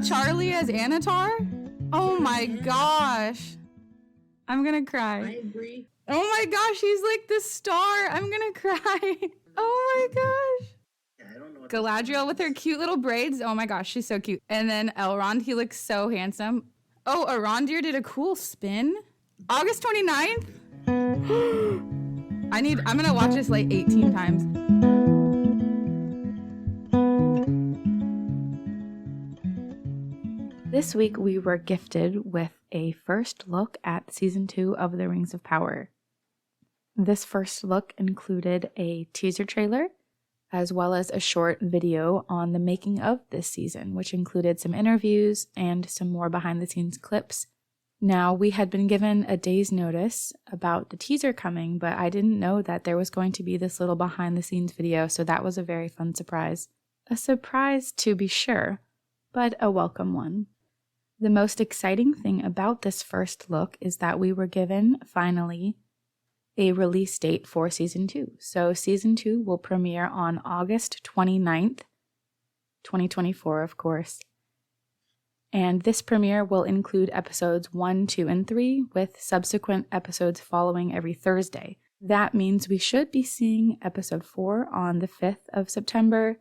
Charlie as Anatar? Oh my gosh. I'm gonna cry. I agree. Oh my gosh, he's like the star. I'm gonna cry. Oh my gosh. Yeah, I don't know what Galadriel with her cute little braids. Oh my gosh, she's so cute. And then Elrond, he looks so handsome. Oh, Arondir did a cool spin. August 29th? I'm gonna watch this like 18 times. This week we were gifted with a first look at season 2 of The Rings of Power. This first look included a teaser trailer, as well as a short video on the making of this season, which included some interviews and some more behind-the-scenes clips. Now, we had been given a day's notice about the teaser coming, but I didn't know that there was going to be this little behind-the-scenes video, so that was a very fun surprise. A surprise, to be sure, but a welcome one. The most exciting thing about this first look is that we were given, finally, a release date for Season 2. So Season 2 will premiere on August 29th, 2024, of course. And this premiere will include episodes 1, 2, and 3, with subsequent episodes following every Thursday. That means we should be seeing episode 4 on the 5th of September,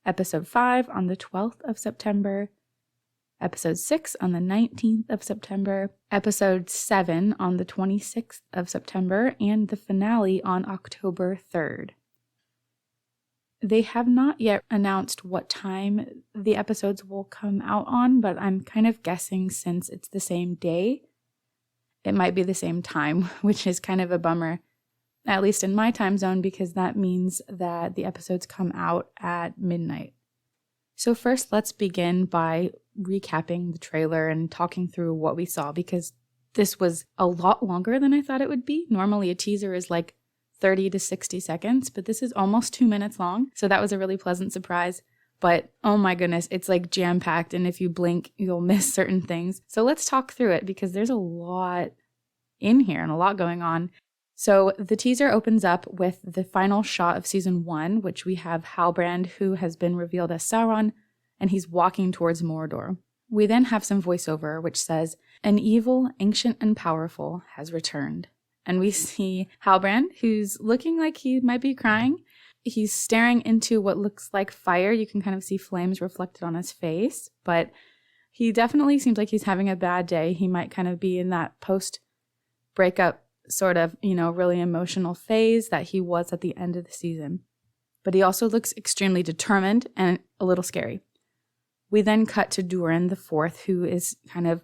episode 5 on the 12th of September, episode 6 on the 19th of September, episode 7 on the 26th of September, and the finale on October 3rd. They have not yet announced what time the episodes will come out on, but I'm kind of guessing since it's the same day, it might be the same time, which is kind of a bummer, at least in my time zone, because that means that the episodes come out at midnight. So first, let's begin by recapping the trailer and talking through what we saw, because this was a lot longer than I thought it would be. Normally a teaser is like 30 to 60 seconds, but this is almost 2 minutes long. So that was a really pleasant surprise. But oh my goodness, it's like jam-packed, and if you blink, you'll miss certain things. So let's talk through it, because there's a lot in here and a lot going on. So the teaser opens up with the final shot of season 1, which we have Halbrand, who has been revealed as Sauron, and he's walking towards Mordor. We then have some voiceover, which says, "An evil, ancient, and powerful has returned." And we see Halbrand, who's looking like he might be crying. He's staring into what looks like fire. You can kind of see flames reflected on his face, but he definitely seems like he's having a bad day. He might kind of be in that post-breakup sort of, really emotional phase that he was at the end of the season. But he also looks extremely determined and a little scary. We then cut to Durin the Fourth, who is it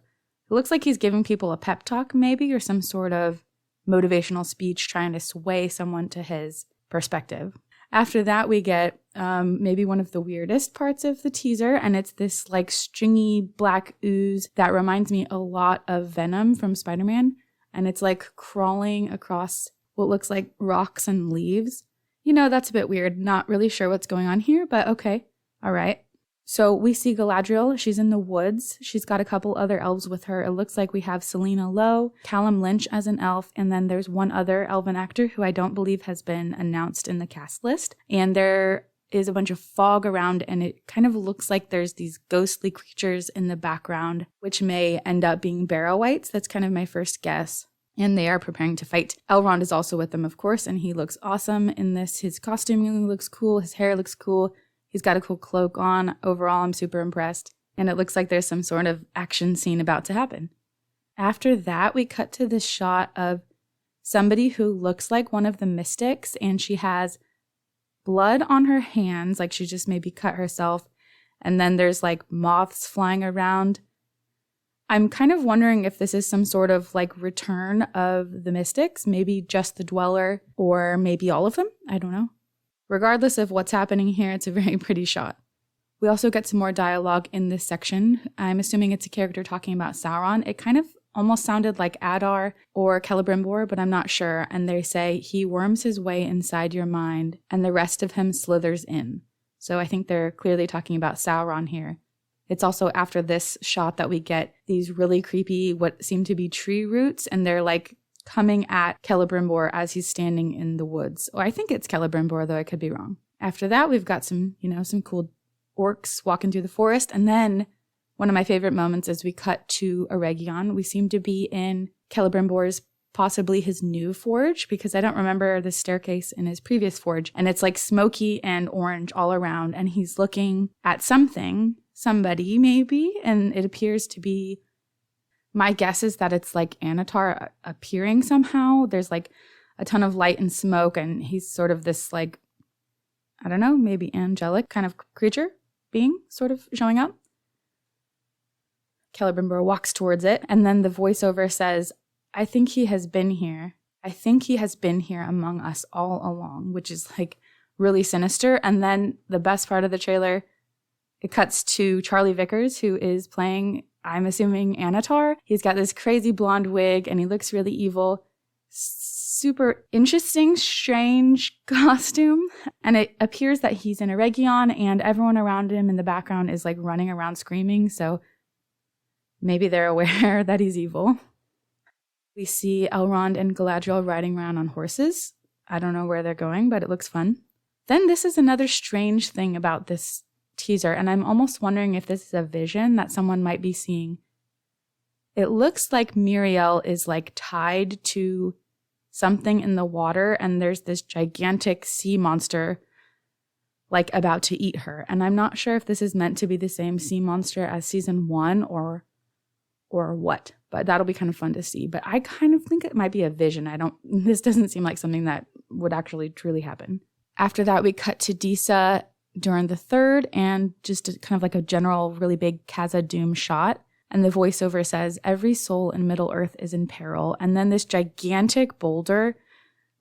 looks like he's giving people a pep talk maybe, or some sort of motivational speech trying to sway someone to his perspective. After that, we get maybe one of the weirdest parts of the teaser, and it's this like stringy black ooze that reminds me a lot of Venom from Spider-Man. And it's like crawling across what looks like rocks and leaves. That's a bit weird. Not really sure what's going on here, but okay. All right. So we see Galadriel. She's in the woods. She's got a couple other elves with her. It looks like we have Selena Lowe, Callum Lynch as an elf, and then there's one other elven actor who I don't believe has been announced in the cast list. And there is a bunch of fog around, and it kind of looks like there's these ghostly creatures in the background, which may end up being Barrow-wights. That's kind of my first guess. And they are preparing to fight. Elrond is also with them, of course, and he looks awesome in this. His costume looks cool. His hair looks cool. He's got a cool cloak on. Overall, I'm super impressed. And it looks like there's some sort of action scene about to happen. After that, we cut to this shot of somebody who looks like one of the mystics, and she has blood on her hands, like she just maybe cut herself, and then there's like moths flying around. I'm kind of wondering if this is some sort of like return of the mystics, maybe just the Dweller, or maybe all of them. I don't know. Regardless of what's happening here, it's a very pretty shot. We also get some more dialogue in this section. I'm assuming it's a character talking about Sauron. It kind of almost sounded like Adar or Celebrimbor, but I'm not sure. And they say, "He worms his way inside your mind, and the rest of him slithers in." So I think they're clearly talking about Sauron here. It's also after this shot that we get these really creepy, what seem to be tree roots, and they're like coming at Celebrimbor as he's standing in the woods. Or I think it's Celebrimbor, though I could be wrong. After that, we've got some cool orcs walking through the forest, and then One of my favorite moments is we cut to Eregion. We seem to be in Celebrimbor's, possibly his new forge, because I don't remember the staircase in his previous forge. And it's like smoky and orange all around. And he's looking at somebody maybe. And it appears to be, my guess is that it's like Anatar appearing somehow. There's like a ton of light and smoke. And he's sort of this like, I don't know, maybe angelic kind of creature being sort of showing up. Celebrimbor walks towards it, and then the voiceover says, I think he has been here. I think he has been here among us all along, which is like really sinister. And then the best part of the trailer, it cuts to Charlie Vickers, who is playing, I'm assuming, Anatar. He's got this crazy blonde wig, and he looks really evil. Super interesting, strange costume. And it appears that he's in Eregion, and everyone around him in the background is like running around screaming, so maybe they're aware that he's evil. We see Elrond and Galadriel riding around on horses. I don't know where they're going, but it looks fun. Then this is another strange thing about this teaser, and I'm almost wondering if this is a vision that someone might be seeing. It looks like Miriel is like tied to something in the water, and there's this gigantic sea monster like about to eat her. And I'm not sure if this is meant to be the same sea monster as season 1 or what, but that'll be kind of fun to see. But I kind of think it might be a vision. This doesn't seem like something that would actually truly happen. After that, we cut to Disa during the third, and just kind of like a general really big Khazad-dûm shot. And the voiceover says, every soul in Middle-earth is in peril. And then this gigantic boulder,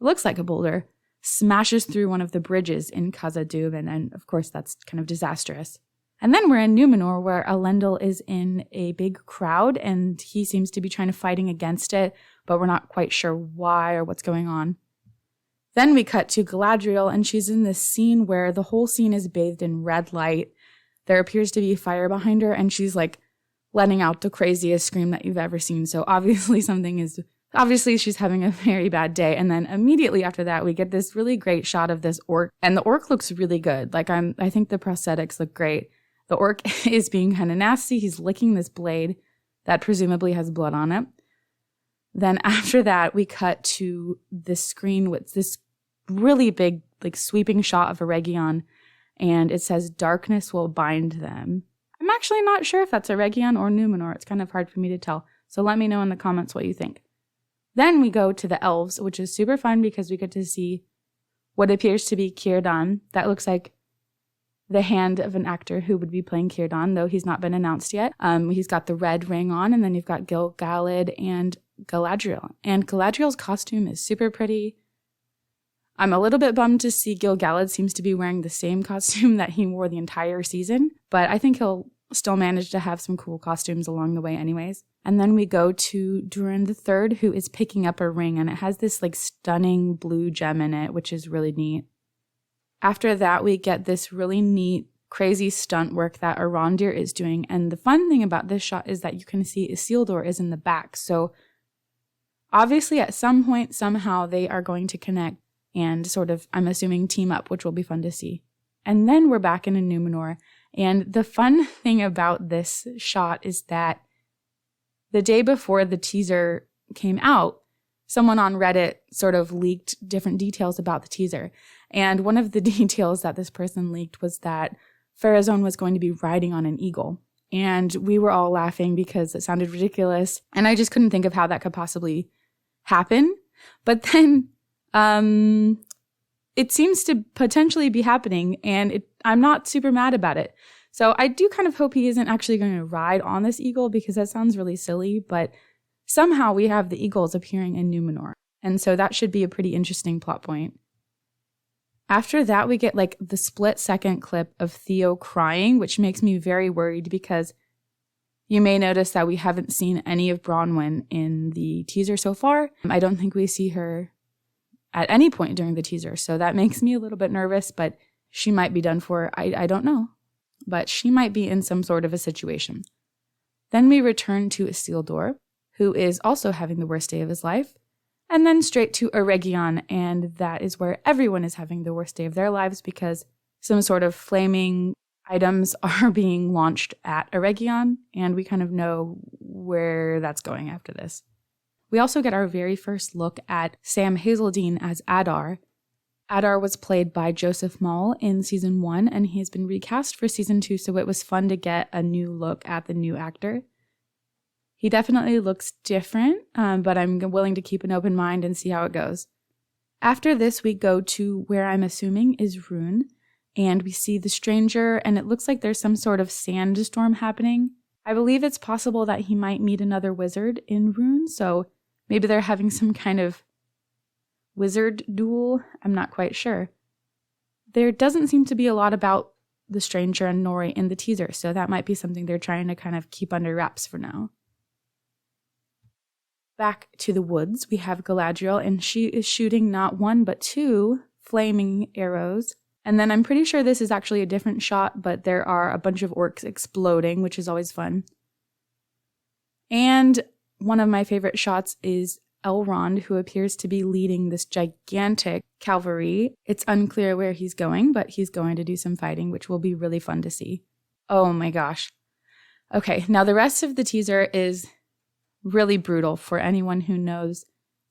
looks like a boulder, smashes through one of the bridges in Khazad-dûm. And of course, that's kind of disastrous. And then we're in Numenor, where Elendil is in a big crowd, and he seems to be trying to fighting against it, but we're not quite sure why or what's going on. Then we cut to Galadriel, and she's in this scene where the whole scene is bathed in red light. There appears to be fire behind her, and she's like letting out the craziest scream that you've ever seen. So obviously she's having a very bad day. And then immediately after that, we get this really great shot of this orc, and the orc looks really good. I think the prosthetics look great. The orc is being kind of nasty. He's licking this blade that presumably has blood on it. Then after that, we cut to this screen with this really big, like sweeping shot of Eregion, and it says, darkness will bind them. I'm actually not sure if that's Eregion or Numenor. It's kind of hard for me to tell. So let me know in the comments what you think. Then we go to the elves, which is super fun because we get to see what appears to be Círdan. That looks like the hand of an actor who would be playing Círdan, though he's not been announced yet. He's got the red ring on, and then you've got Gil-galad and Galadriel. And Galadriel's costume is super pretty. I'm a little bit bummed to see Gil-galad seems to be wearing the same costume that he wore the entire season, but I think he'll still manage to have some cool costumes along the way anyways. And then we go to Durin III, who is picking up a ring, and it has this like stunning blue gem in it, which is really neat. After that, we get this really neat, crazy stunt work that Arondir is doing. And the fun thing about this shot is that you can see Isildur is in the back. So obviously at some point, somehow they are going to connect and sort of, I'm assuming, team up, which will be fun to see. And then we're back in Numenor. And the fun thing about this shot is that the day before the teaser came out, someone on Reddit sort of leaked different details about the teaser. And one of the details that this person leaked was that Pharazôn was going to be riding on an eagle. And we were all laughing because it sounded ridiculous. And I just couldn't think of how that could possibly happen. But then it seems to potentially be happening, and I'm not super mad about it. So I do kind of hope he isn't actually going to ride on this eagle, because that sounds really silly. But somehow we have the eagles appearing in Numenor. And so that should be a pretty interesting plot point. After that, we get like the split-second clip of Theo crying, which makes me very worried because you may notice that we haven't seen any of Bronwyn in the teaser so far. I don't think we see her at any point during the teaser, so that makes me a little bit nervous, but she might be done for. I don't know, but she might be in some sort of a situation. Then we return to Isildur, who is also having the worst day of his life, and then straight to Eregion, and that is where everyone is having the worst day of their lives because some sort of flaming items are being launched at Eregion, and we kind of know where that's going after this. We also get our very first look at Sam Hazeldine as Adar. Adar was played by Joseph Mawle in season 1, and he has been recast for season 2, so it was fun to get a new look at the new actor. He definitely looks different, but I'm willing to keep an open mind and see how it goes. After this, we go to where I'm assuming is Rune, and we see the stranger, and it looks like there's some sort of sandstorm happening. I believe it's possible that he might meet another wizard in Rune, so maybe they're having some kind of wizard duel. I'm not quite sure. There doesn't seem to be a lot about the stranger and Nori in the teaser, so that might be something they're trying to kind of keep under wraps for now. Back to the woods, we have Galadriel, and she is shooting not 1 but 2 flaming arrows. And then I'm pretty sure this is actually a different shot, but there are a bunch of orcs exploding, which is always fun. And one of my favorite shots is Elrond, who appears to be leading this gigantic cavalry. It's unclear where he's going, but he's going to do some fighting, which will be really fun to see. Oh my gosh. Okay, now the rest of the teaser is really brutal for anyone who knows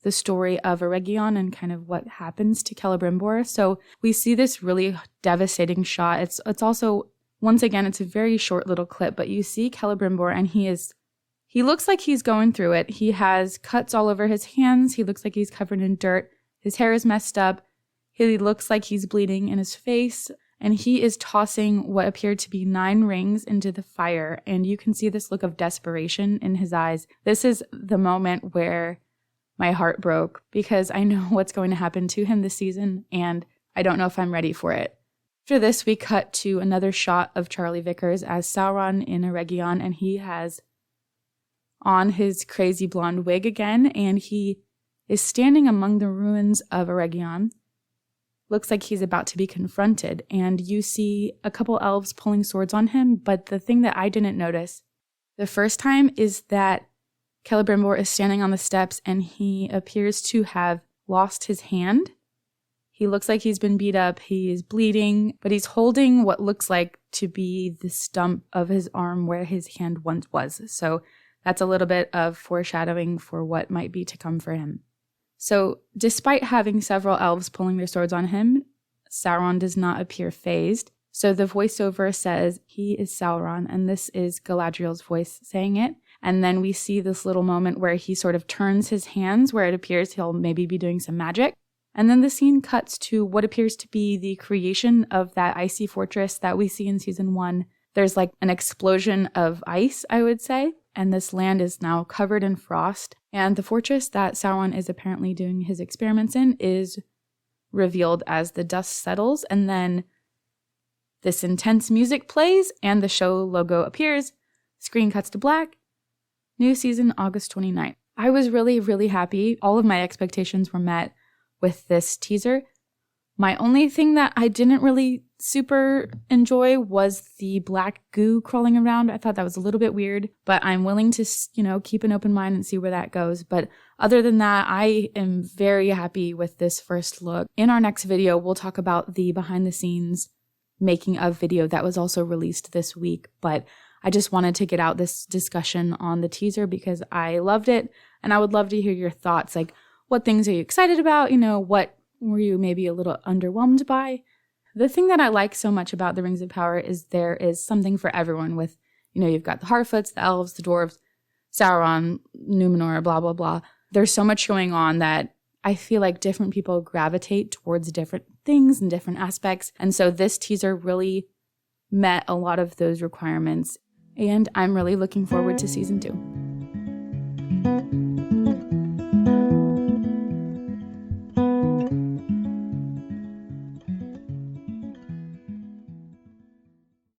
the story of Eregion and kind of what happens to Celebrimbor. So we see this really devastating shot. It's also, once again, it's a very short little clip, but you see Celebrimbor and he looks like he's going through it. He has cuts all over his hands. He looks like he's covered in dirt. His hair is messed up. He looks like he's bleeding in his face. And he is tossing what appeared to be 9 rings into the fire. And you can see this look of desperation in his eyes. This is the moment where my heart broke because I know what's going to happen to him this season, and I don't know if I'm ready for it. After this, we cut to another shot of Charlie Vickers as Sauron in Eregion, and he has on his crazy blonde wig again, and he is standing among the ruins of Eregion. Looks like he's about to be confronted, and you see a couple elves pulling swords on him, but the thing that I didn't notice the first time is that Celebrimbor is standing on the steps, and he appears to have lost his hand. He looks like he's been beat up, he is bleeding, but he's holding what looks like to be the stump of his arm where his hand once was. So that's a little bit of foreshadowing for what might be to come for him. So despite having several elves pulling their swords on him, Sauron does not appear fazed. So the voiceover says he is Sauron, and this is Galadriel's voice saying it. And then we see this little moment where he sort of turns his hands where it appears he'll maybe be doing some magic. And then the scene cuts to what appears to be the creation of that icy fortress that we see in season 1. There's like an explosion of ice, I would say. And this land is now covered in frost. And the fortress that Sauron is apparently doing his experiments in is revealed as the dust settles. And then this intense music plays and the show logo appears. Screen cuts to black. New season, August 29th. I was really, really happy. All of my expectations were met with this teaser. My only thing that I didn't really super enjoy was the black goo crawling around. I thought that was a little bit weird, but I'm willing to, keep an open mind and see where that goes. But other than that, I am very happy with this first look. In our next video, we'll talk about the behind the scenes making of video that was also released this week. But I just wanted to get out this discussion on the teaser because I loved it, and I would love to hear your thoughts. Like, what things are you excited about? What were you maybe a little underwhelmed by? The thing that I like so much about the Rings of Power is there is something for everyone with, you've got the Harfoots, the elves, the dwarves, Sauron, Numenor, blah, blah, blah. There's so much going on that I feel like different people gravitate towards different things and different aspects. And so this teaser really met a lot of those requirements. And I'm really looking forward to season 2.